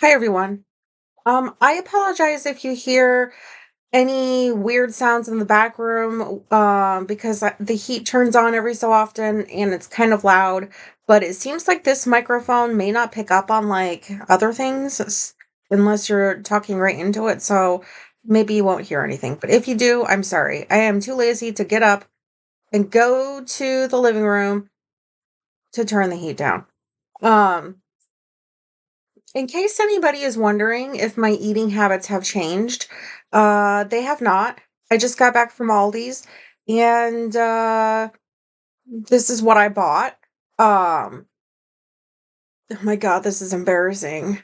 Hi, everyone. I apologize if you hear any weird sounds in the back room, because the heat turns on every so often and it's kind of loud. But it seems like this microphone may not pick up on like other things unless you're talking right into it. So maybe you won't hear anything. But if you do, I'm sorry. I am too lazy to get up and go to the living room to turn the heat down. Um, In case anybody is wondering if my eating habits have changed, they have not. I just got back from Aldi's and this is what I bought. Oh my God, this is embarrassing.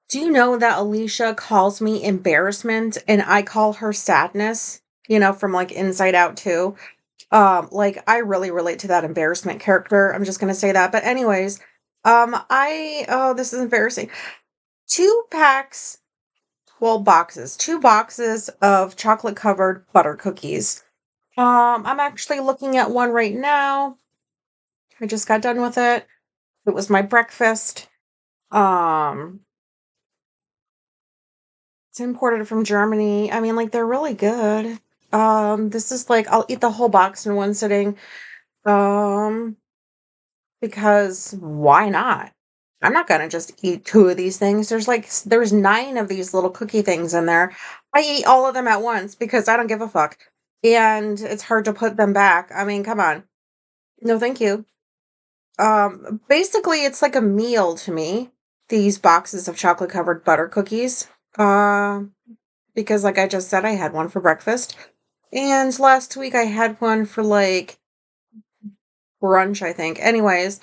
Do you know that Alicia calls me embarrassment and I call her sadness? From like Inside Out too. Like I really relate to that embarrassment character. I'm just gonna say that. But anyways, this is embarrassing. Two packs Well, boxes, 2 boxes of chocolate-covered butter cookies. I'm actually looking at one right now. I just got done with it. It was my breakfast. Um, it's imported from Germany. I mean, like, they're really good. This is like I'll eat the whole box in one sitting, um, because why not? I'm not gonna just eat 2 of these things. There's 9 of these little cookie things in there. I eat all of them at once because I don't give a fuck, and it's hard to put them back. I mean, come on. No, thank you. Basically, it's like a meal to me, these boxes of chocolate-covered butter cookies, uh, because like I just said, I had one for breakfast, and last week I had one for, like, brunch, I think. Anyways,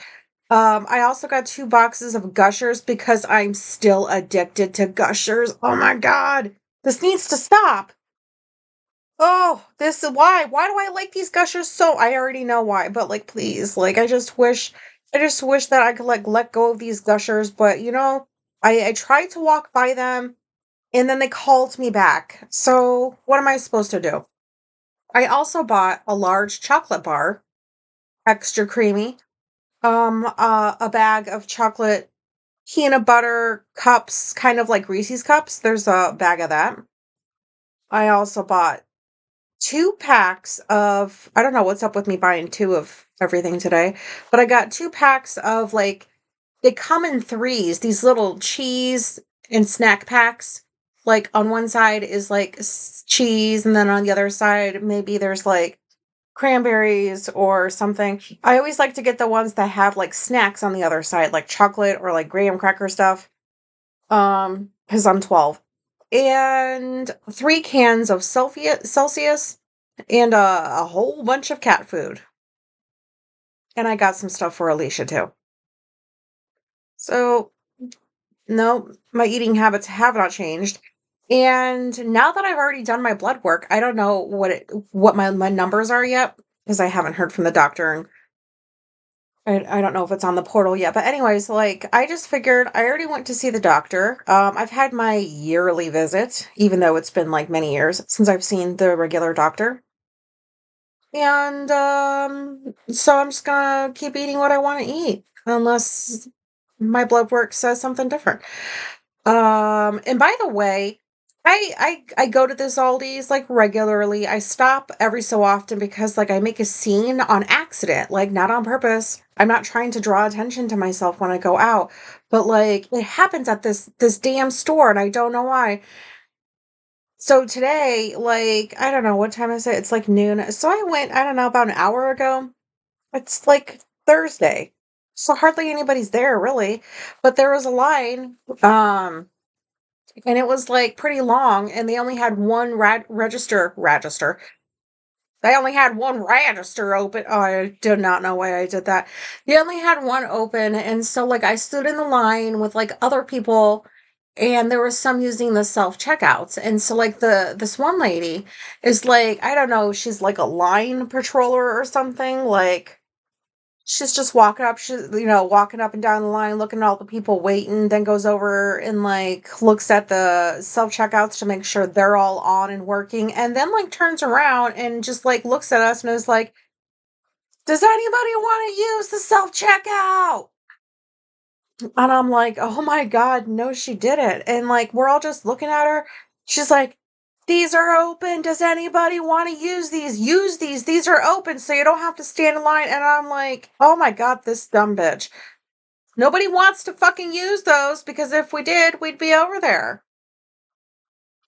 I also got 2 boxes of Gushers because I'm still addicted to Gushers. Oh my god. This needs to stop. Oh, this is why. Why do I like these Gushers so I already know why, but like please, like I just wish that I could like let go of these Gushers, but I tried to walk by them and then they called me back. So, what am I supposed to do? I also bought a large chocolate bar, extra creamy. A bag of chocolate peanut butter cups, kind of like Reese's cups. There's a bag of that. I also bought 2 packs of I don't know what's up with me buying 2 of everything today, but I got 2 packs of, like they come in threes, these little cheese and snack packs. Like, on one side is, like, cheese, and then on the other side, maybe there's, like, cranberries or something. I always like to get the ones that have, like, snacks on the other side, like chocolate or, like, graham cracker stuff. Because I'm 12. And 3 cans of Celsius and a whole bunch of cat food. And I got some stuff for Alicia too. So, no, my eating habits have not changed. And now that I've already done my blood work, I don't know what my numbers are yet because I haven't heard from the doctor. I don't know if it's on the portal yet, but anyways, like I just figured I already went to see the doctor. I've had my yearly visit, even though it's been like many years since I've seen the regular doctor. And so I'm just gonna keep eating what I want to eat, unless my blood work says something different. And by the way, I go to this Aldi's like regularly. I stop every so often because like I make a scene on accident, like not on purpose. I'm not trying to draw attention to myself when I go out, but like it happens at this damn store and I don't know why. So today, like I don't know what time is it? It's like noon. So I went, I don't know, about an hour ago. It's like Thursday. So hardly anybody's there really, but there was a line. And it was, like, pretty long, and they only had 1 register. They only had 1 register open. Oh, I did not know why I did that. They only had 1 open, and so, like, I stood in the line with, like, other people, and there was some using the self-checkouts, and so, like, this one lady is, like, I don't know, she's, like, a line patroller or something, like she's just walking up and down the line, looking at all the people waiting, then goes over and like looks at the self-checkouts to make sure they're all on and working, and then like turns around and just like looks at us and is like, "Does anybody want to use the self-checkout?" And I'm like, "Oh my god, no, she didn't." And, like, we're all just looking at her. She's like, "These are open. Does anybody wanna use these? Use these. These are open so you don't have to stand in line." And I'm like, "Oh my god, this dumb bitch. Nobody wants to fucking use those because if we did, we'd be over there."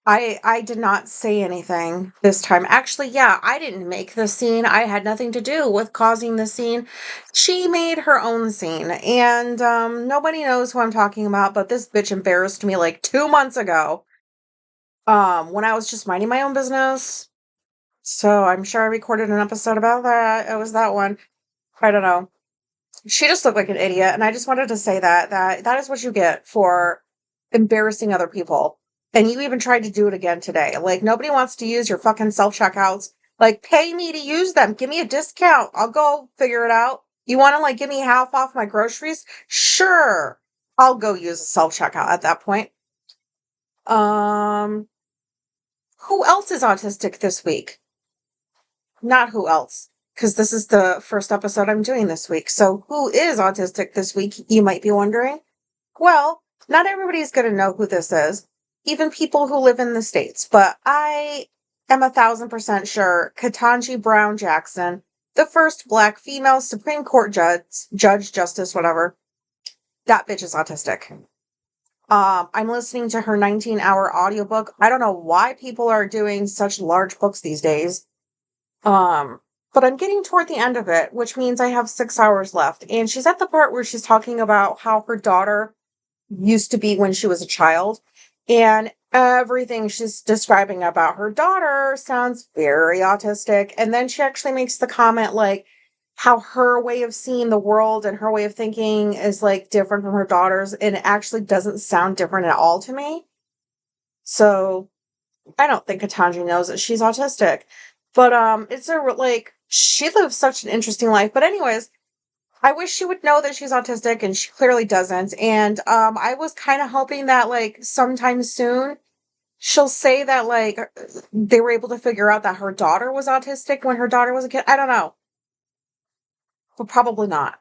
I did not say anything this time. Actually, yeah, I didn't make the scene. I had nothing to do with causing the scene. She made her own scene, and nobody knows who I'm talking about, but this bitch embarrassed me like 2 months ago, when I was just minding my own business. So I'm sure I recorded an episode about that. It was that one. I don't know. She just looked like an idiot, and I just wanted to say that is what you get for embarrassing other people. And you even tried to do it again today. Like, nobody wants to use your fucking self-checkouts. Like, pay me to use them. Give me a discount. I'll go figure it out. You wanna, like, give me half off my groceries? Sure. I'll go use a self-checkout at that point. Um, who else is autistic this week? Not who else, because this is the first episode I'm doing this week. So, who is autistic this week, you might be wondering? Well, not everybody's going to know who this is, even people who live in the States, but I am 1,000% sure Ketanji Brown Jackson, the first Black female Supreme Court judge, justice, whatever, that bitch is autistic. I'm listening to her 19-hour audiobook. I don't know why people are doing such large books these days. Um, but I'm getting toward the end of it, which means I have 6 hours left. And she's at the part where she's talking about how her daughter used to be when she was a child. And everything she's describing about her daughter sounds very autistic. And then she actually makes the comment like how her way of seeing the world and her way of thinking is like different from her daughter's. And it actually doesn't sound different at all to me. So I don't think Katanji knows that she's autistic. But it's a like she lives such an interesting life. But anyways, I wish she would know that she's autistic and she clearly doesn't. And I was kind of hoping that like sometime soon she'll say that like they were able to figure out that her daughter was autistic when her daughter was a kid. I don't know. But probably not.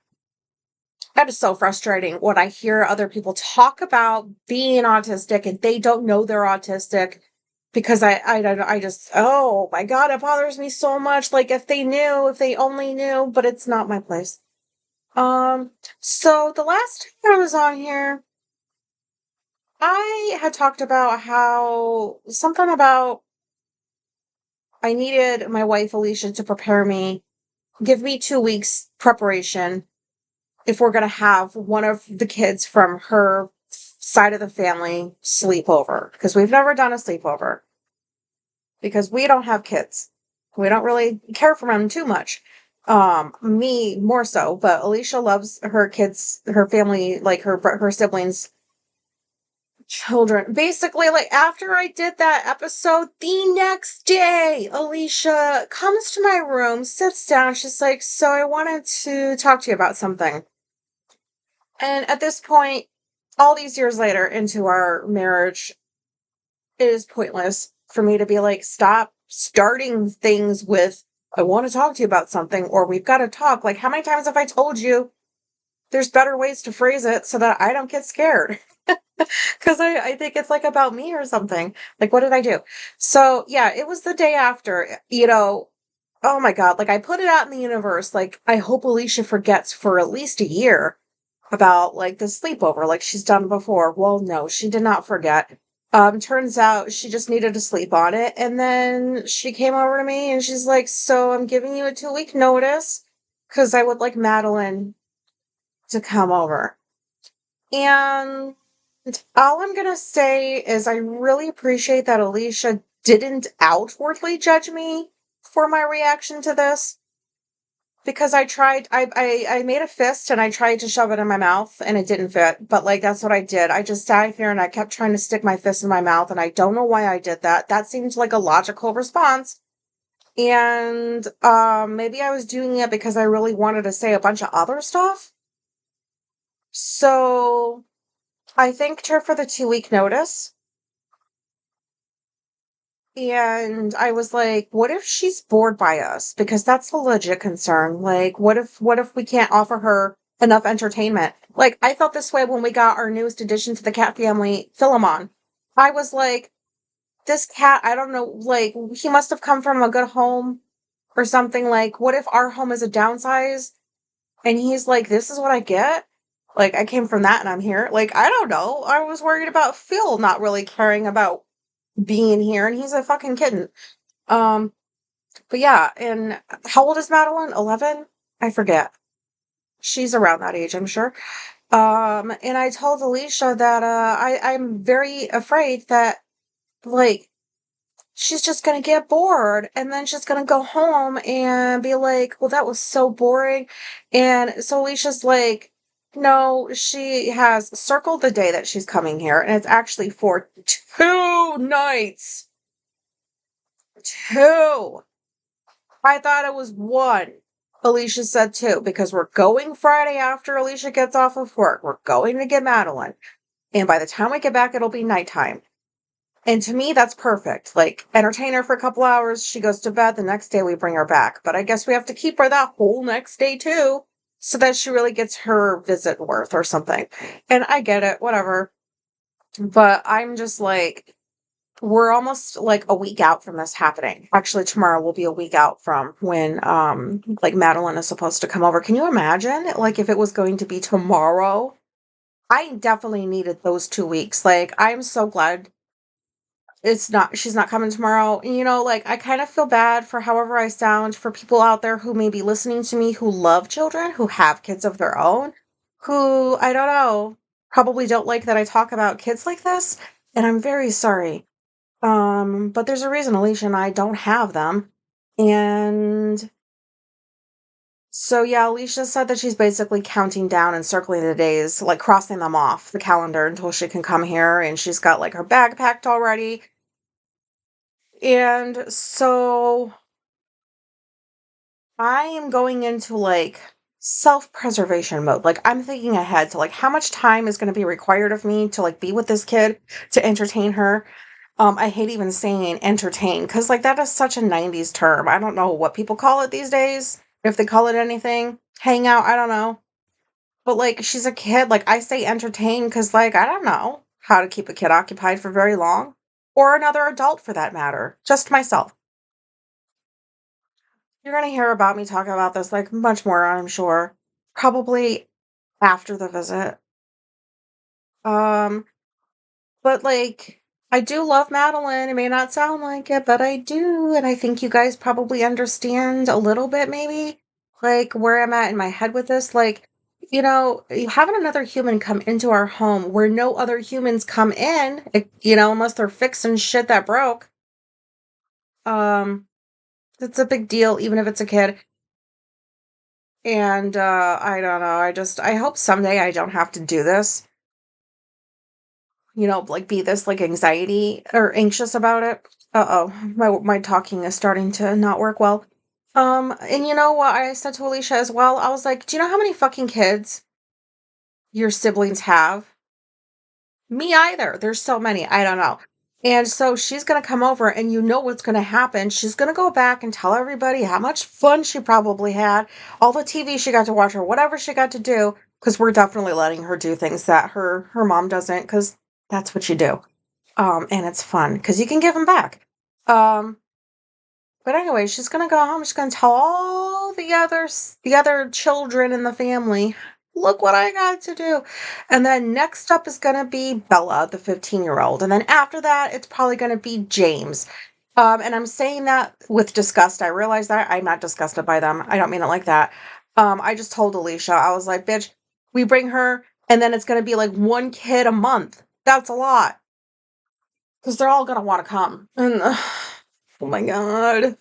That is so frustrating when I hear other people talk about being autistic and they don't know they're autistic because I just, oh my God, it bothers me so much. Like if they knew, if they only knew, but it's not my place. Um, so the last time I was on here, I had talked about how something about I needed my wife Alicia to prepare me, give me 2 weeks preparation if we're going to have one of the kids from her side of the family sleep over because we've never done a sleepover because we don't have kids. We don't really care for them too much. Me more so, but Alicia loves her kids, her family, like her siblings, children. Basically, like after I did that episode, the next day, Alicia comes to my room, sits down. She's like, "So I wanted to talk to you about something." And at this point, all these years later into our marriage, it is pointless for me to be like, stop starting things with, I want to talk to you about something, or we've got to talk. Like, how many times have I told you there's better ways to phrase it so that I don't get scared? Because I think it's like about me or something. Like, what did I do? So, yeah, it was the day after, oh my God, like I put it out in the universe. Like, I hope Alicia forgets for at least a year about like the sleepover like she's done before. Well, no, she did not forget. Turns out she just needed to sleep on it. And then she came over to me and she's like, "So I'm giving you a 2 week notice because I would like Madeline to come over." And all I'm gonna say is I really appreciate that Alicia didn't outwardly judge me for my reaction to this. Because I tried I made a fist and I tried to shove it in my mouth and it didn't fit, but, like, that's what I did. I just sat here and I kept trying to stick my fist in my mouth, and I don't know why I did that. That seems like a logical response, and, maybe I was doing it because I really wanted to say a bunch of other stuff. So, I thanked her for the 2 week notice, and I was like, "What if she's bored by us?" Because that's a legit concern. Like, what if we can't offer her enough entertainment. Like, I felt this way when we got our newest addition to the cat family, Philemon. I was like, this cat, I don't know, like, he must have come from a good home or something. Like, what if our home is a downsize? And he's like, this is what I get? Like, I came from that and I'm here. Like, I don't know. I was worried about Phil not really caring about being here, and he's a fucking kitten. Um, but yeah, and how old is Madeline? 11? I forget. She's around that age, I'm sure. And I told Alicia that I'm very afraid that, like, she's just gonna get bored and then she's gonna go home and be like, well, that was so boring. And so Alicia's like, no, she has circled the day that she's coming here, and it's actually for 2 nights. Two. I thought it was one. Alicia said two, because we're going Friday after Alicia gets off of work. We're going to get Madeline. And by the time we get back, it'll be nighttime. And to me, that's perfect. Like, entertain her for a couple hours. She goes to bed. The next day, we bring her back. But I guess we have to keep her that whole next day, too, so that she really gets her visit worth or something. And I get it, whatever. But I'm just like, we're almost like a week out from this happening. Actually, tomorrow will be a week out from when, like, Madeline is supposed to come over. Can you imagine, like, if it was going to be tomorrow? I definitely needed those 2 weeks. Like, I'm so glad she's not coming tomorrow. Like, I kind of feel bad for however I sound for people out there who may be listening to me who love children, who have kids of their own, who, I don't know, probably don't like that I talk about kids like this. And I'm very sorry. But there's a reason Alicia and I don't have them. And so, yeah, Alicia said that she's basically counting down and circling the days, like crossing them off the calendar until she can come here. And she's got like her bag packed already. And so I am going into like self-preservation mode. Like, I'm thinking ahead to like how much time is going to be required of me to like be with this kid, to entertain her. I hate even saying entertain, because like that is such a 90s term. I don't know what people call it these days. If they call it anything. Hang out, I don't know. But like, she's a kid. Like, I say entertain because like I don't know how to keep a kid occupied for very long. Or another adult for that matter. Just myself. You're gonna hear about me talking about this like much more, I'm sure. Probably after the visit. Um, but like, I do love Madeline. It may not sound like it, but I do, and I think you guys probably understand a little bit, maybe, like where I'm at in my head with this. Like, having another human come into our home where no other humans come in, unless they're fixing shit that broke. Um, it's a big deal, even if it's a kid. And, I don't know, I hope someday I don't have to do this, like, be this, like, anxiety or anxious about it. Uh-oh, my talking is starting to not work well. And you know what I said to Alicia as well? I was like, "Do you know how many fucking kids your siblings have?" Me either. There's so many. I don't know. And so she's going to come over, and you know what's going to happen. She's going to go back and tell everybody how much fun she probably had, all the TV she got to watch, or whatever she got to do, because we're definitely letting her do things that her mom doesn't, because that's what you do. And it's fun because you can give them back. Um, but anyway, she's gonna go home. She's gonna tell all the other children in the family, look what I got to do. And then next up is gonna be Bella, the 15-year-old. And then after that, it's probably gonna be James. And I'm saying that with disgust. I realize that I'm not disgusted by them. I don't mean it like that. I just told Alicia, I was like, bitch, we bring her, and then it's gonna be like one kid a month. That's a lot. Because they're all gonna want to come. And oh my God.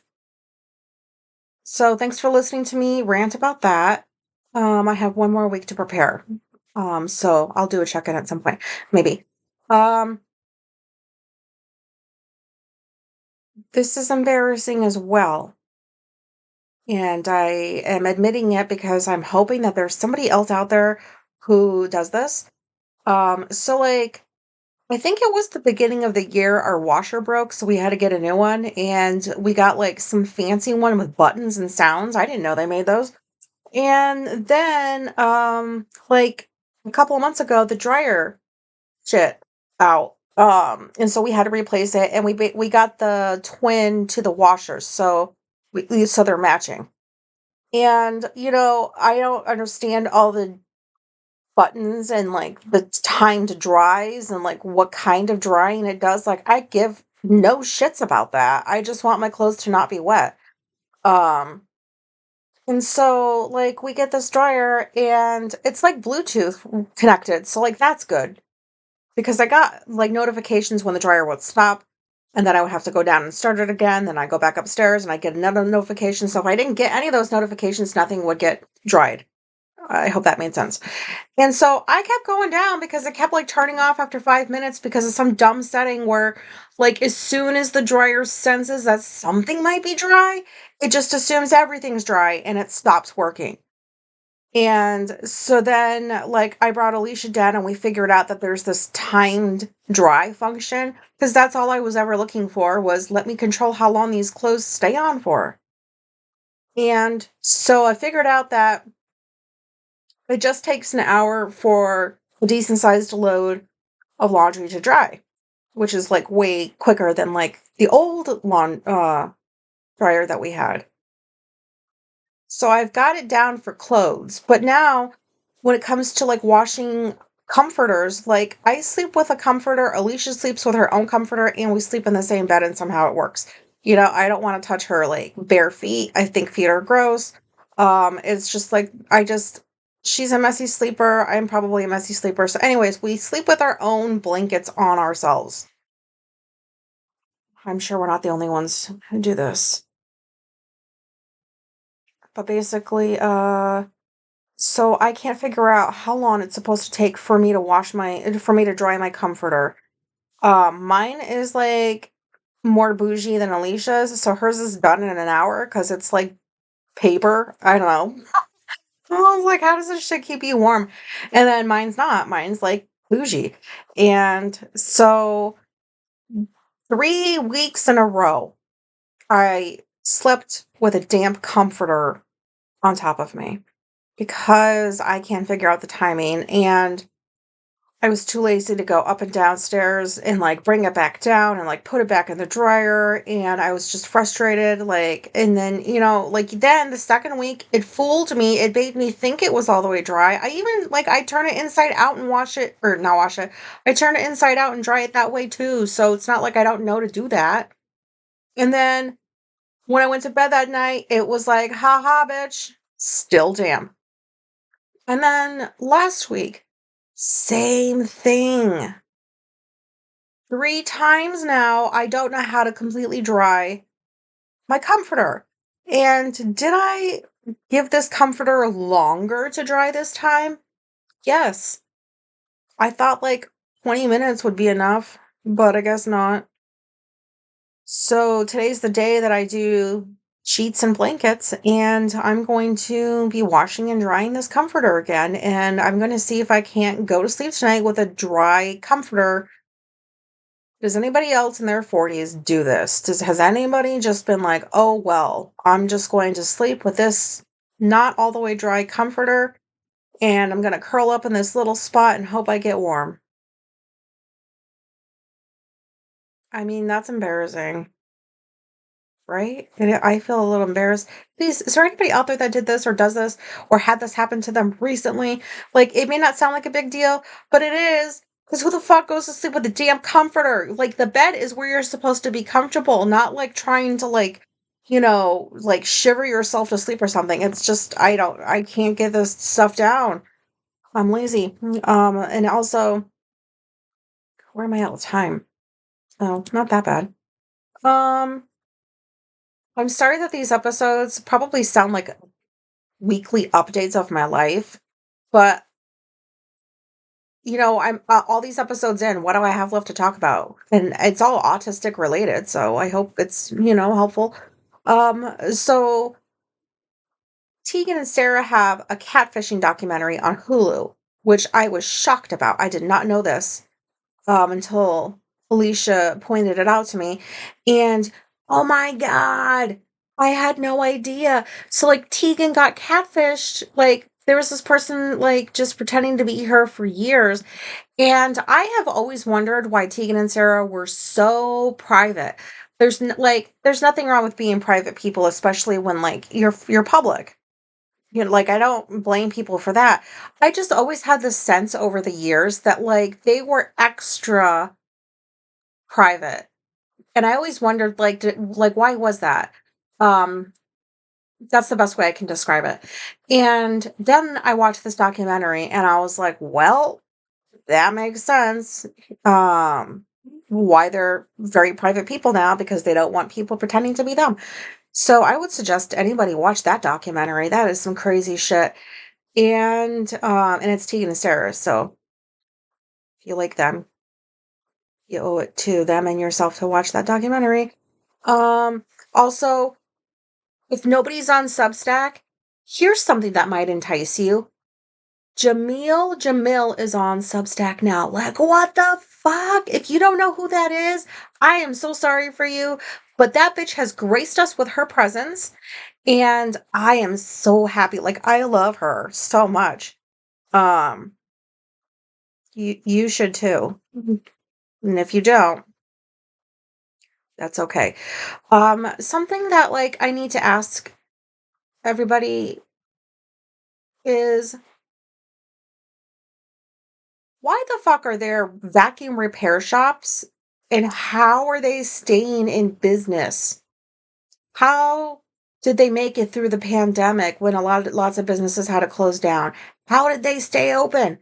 So thanks for listening to me rant about that. I have one more week to prepare. So I'll do a check-in at some point, maybe. Um, this is embarrassing as well. And I am admitting it because I'm hoping that there's somebody else out there who does this. So like, I think it was the beginning of the year our washer broke, so we had to get a new one, and we got like some fancy one with buttons and sounds. I didn't know they made those. And then, like a couple of months ago, the dryer shit out. And so we had to replace it, and we got the twin to the washers, so so they're matching. And I don't understand all the buttons and like the timed dries and like what kind of drying it does. Like I give no shits about that. I just want my clothes to not be wet. Um, and so like we get this dryer and it's like Bluetooth connected. So like that's good because I got like notifications when the dryer would stop, and then I would have to go down and start it again. Then I go back upstairs and I get another notification. So if I didn't get any of those notifications, nothing would get dried. I hope that made sense. And so I kept going down because it kept like turning off after 5 minutes because of some dumb setting where, like, as soon as the dryer senses that something might be dry, it just assumes everything's dry and it stops working. And so then, like, I brought Alicia down and we figured out that there's this timed dry function because that's all I was ever looking for was let me control how long these clothes stay on for. And so I figured out that it just takes an hour for a decent sized load of laundry to dry, which is like way quicker than like the old dryer that we had. So I've got it down for clothes. But now when it comes to like washing comforters, like I sleep with a comforter, Alicia sleeps with her own comforter, and we sleep in the same bed and somehow it works. I don't want to touch her like bare feet. I think feet are gross. It's just like she's a messy sleeper. I'm probably a messy sleeper. So anyways, we sleep with our own blankets on ourselves. I'm sure we're not the only ones who do this. But basically, so I can't figure out how long it's supposed to take for me to for me to dry my comforter. Mine is like more bougie than Alicia's, so hers is done in an hour because it's like paper. I don't know. I was like, how does this shit keep you warm? And then mine's not. Mine's like bougie. And so 3 weeks in a row, I slept with a damp comforter on top of me because I can't figure out the timing. And I was too lazy to go up and downstairs and like bring it back down and like put it back in the dryer. And I was just frustrated. Like, and then, like then the second week, it fooled me. It made me think it was all the way dry. I even like, I turn it inside out and wash it, or not wash it. I turn it inside out and dry it that way too. So it's not like I don't know to do that. And then when I went to bed that night, it was like, ha ha, bitch, still damp. And then last week, same thing. 3 times now, I don't know how to completely dry my comforter. And did I give this comforter longer to dry this time? Yes. I thought like 20 minutes would be enough, but I guess not. So today's the day that I do sheets and blankets, and I'm going to be washing and drying this comforter again. And I'm going to see if I can't go to sleep tonight with a dry comforter. Does anybody else in their 40s do this? Has anybody just been like, oh, well, I'm just going to sleep with this not all the way dry comforter, and I'm going to curl up in this little spot and hope I get warm? I mean, that's embarrassing. Right? And I feel a little embarrassed. Please, is there anybody out there that did this or does this or had this happen to them recently? Like, it may not sound like a big deal, but it is. Because who the fuck goes to sleep with a damn comforter? Like, the bed is where you're supposed to be comfortable, not like trying to, like, like shiver yourself to sleep or something. It's just, I can't get this stuff down. I'm lazy. And also, where am I out of time? Oh, not that bad. Um, I'm sorry that these episodes probably sound like weekly updates of my life, but I'm all these episodes in. What do I have left to talk about? And it's all autistic related, so I hope it's helpful. So Tegan and Sarah have a catfishing documentary on Hulu, which I was shocked about. I did not know this until Alicia pointed it out to me, and oh my god. I had no idea. So, like, Tegan got catfished, like, there was this person, like, just pretending to be her for years, and I have always wondered why Tegan and Sarah were so private. There's nothing wrong with being private people, especially when, like, you're public. You know, like, I don't blame people for that. I just always had this sense over the years that, like, they were extra private, and I always wondered, like, why was that? Um, that's the best way I can describe it. And then I watched this documentary, and I was like, "Well, that makes sense. Um, why they're very private people now because they don't want people pretending to be them." So I would suggest anybody watch that documentary. That is some crazy shit. And it's Tegan and Sarah, so if you like them, you owe it to them and yourself to watch that documentary. Um, Also, if nobody's on Substack, here's something that might entice you. Jamil is on Substack now. Like, what the fuck? If you don't know who that is, I am so sorry for you. But that bitch has graced us with her presence, and I am so happy. Like, I love her so much. Um, you should too. Mhm. And if you don't, that's okay. Something that like I need to ask everybody is why the fuck are there vacuum repair shops and how are they staying in business? How did they make it through the pandemic when lots of businesses had to close down? How did they stay open?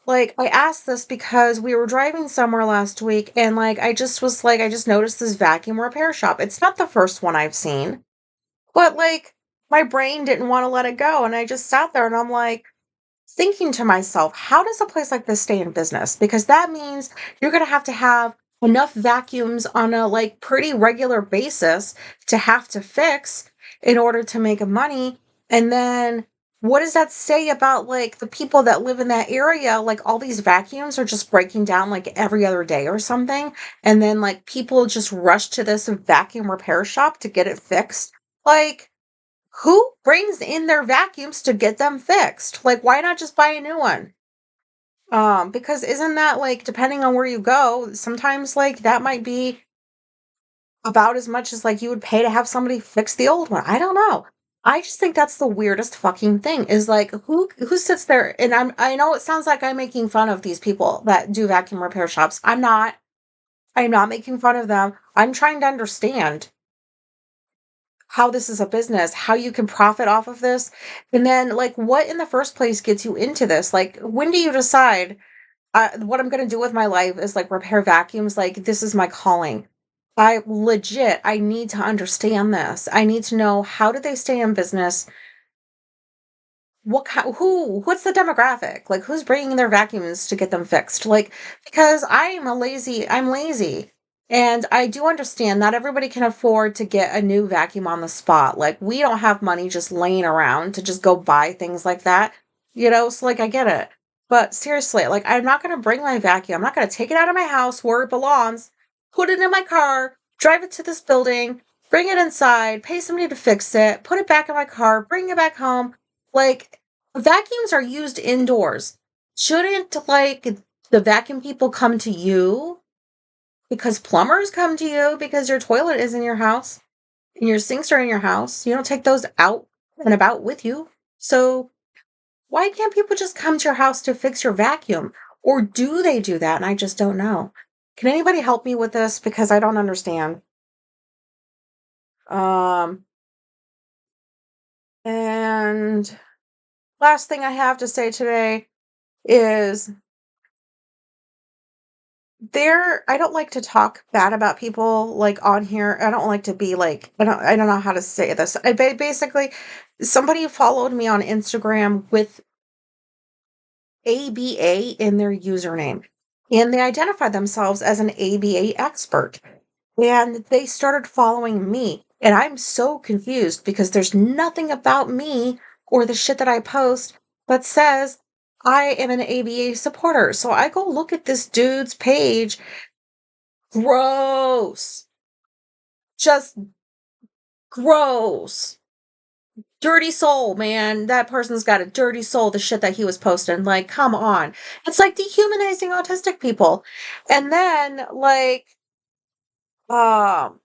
Like, I asked this because we were driving somewhere last week and like I just was like I just noticed this vacuum repair shop. It's not the first one I've seen, but like my brain didn't want to let it go and I just sat there and I'm like thinking to myself, how does a place like this stay in business? Because that means you're going to have enough vacuums on a like pretty regular basis to have to fix in order to make money. And then what does that say about like the people that live in that area? Like all these vacuums are just breaking down like every other day or something. And then like people just rush to this vacuum repair shop to get it fixed. Like, who brings in their vacuums to get them fixed? Like, why not just buy a new one? Because isn't that like depending on where you go, sometimes like that might be about as much as like you would pay to have somebody fix the old one. I don't know. I just think that's the weirdest fucking thing is like who sits there and I know it sounds like I'm making fun of these people that do vacuum repair shops. I'm not. I'm not making fun of them. I'm trying to understand how this is a business, how you can profit off of this, and then like what in the first place gets you into this? Like when do you decide what I'm going to do with my life is like repair vacuums, like this is my calling. I need to understand this. I need to know how do they stay in business? What's the demographic? Like who's bringing their vacuums to get them fixed? Like because I'm lazy. And I do understand not everybody can afford to get a new vacuum on the spot. Like we don't have money just laying around to just go buy things like that. So like I get it. But seriously, like I'm not going to bring my vacuum. I'm not going to take it out of my house where it belongs, put it in my car, drive it to this building, bring it inside, pay somebody to fix it, put it back in my car, bring it back home, like, vacuums are used indoors. Shouldn't, like, the vacuum people come to you? Because plumbers come to you because your toilet is in your house and your sinks are in your house. You don't take those out and about with you. So, why can't people just come to your house to fix your vacuum? Or do they do that? And I just don't know. Can anybody help me with this? Because I don't understand. Um, and last thing I have to say today is I don't like to talk bad about people like on here. I don't like to be like I don't know how to say this. Basically somebody followed me on Instagram with ABA in their username and they identify themselves as an ABA expert and they started following me and I'm so confused because there's nothing about me or the shit that I post that says I am an ABA supporter. So I go look at this dude's page. Gross. Just Gross. Dirty soul, man. That person's got a dirty soul, the shit that he was posting. Like, come on. It's like dehumanizing autistic people. And then, like, um,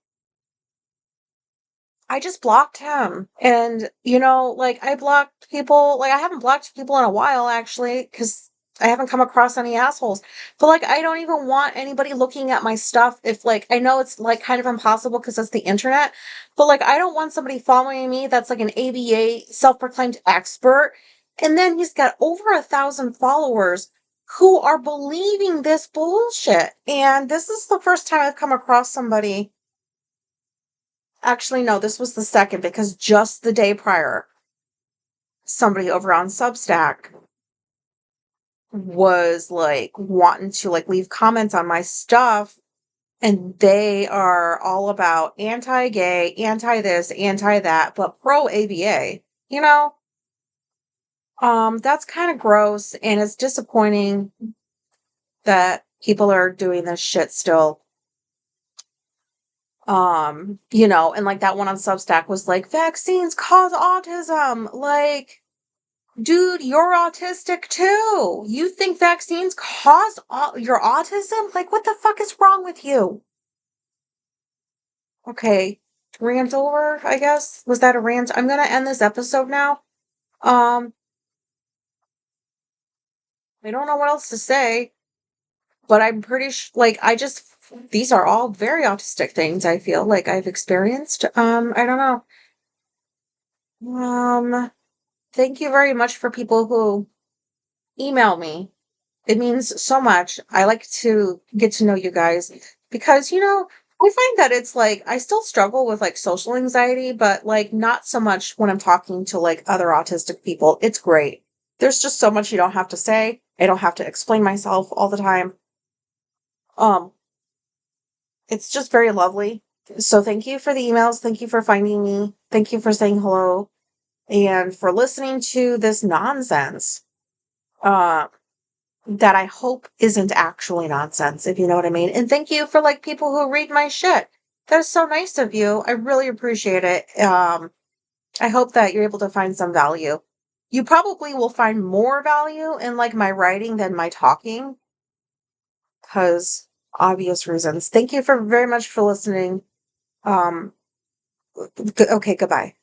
I just blocked him. And, like, I blocked people. Like, I haven't blocked people in a while, actually, because I haven't come across any assholes. But, like, I don't even want anybody looking at my stuff if, like, I know it's, like, kind of impossible because it's the internet. But, like, I don't want somebody following me that's, like, an ABA self-proclaimed expert. And then he's got over 1,000 followers who are believing this bullshit. And this is the first time I've come across somebody. Actually, no, this was the second because just the day prior, somebody over on Substack was like wanting to like leave comments on my stuff, and they are all about anti-gay, anti this, anti that, but pro ABA. You know, that's kind of gross, and it's disappointing that people are doing this shit still. And like that one on Substack was like vaccines cause autism. Like, dude, you're autistic too. You think vaccines cause your autism? Like, what the fuck is wrong with you? Okay, rant over, I guess. Was that a rant? I'm gonna end this episode now. Um, I don't know what else to say, but I'm pretty like, these are all very autistic things I feel like I've experienced. I don't know. Thank you very much for people who email me. It means so much. I like to get to know you guys because, I find that it's like I still struggle with like social anxiety, but like not so much when I'm talking to like other autistic people. It's great. There's just so much you don't have to say. I don't have to explain myself all the time. Um, it's just very lovely. So thank you for the emails. Thank you for finding me. Thank you for saying hello and for listening to this nonsense. Uh, that I hope isn't actually nonsense, if you know what I mean. And thank you for like people who read my shit. That is so nice of you. I really appreciate it. I hope that you're able to find some value. You probably will find more value in like my writing than my talking, because obvious reasons. Thank you for very much for listening. Okay, goodbye.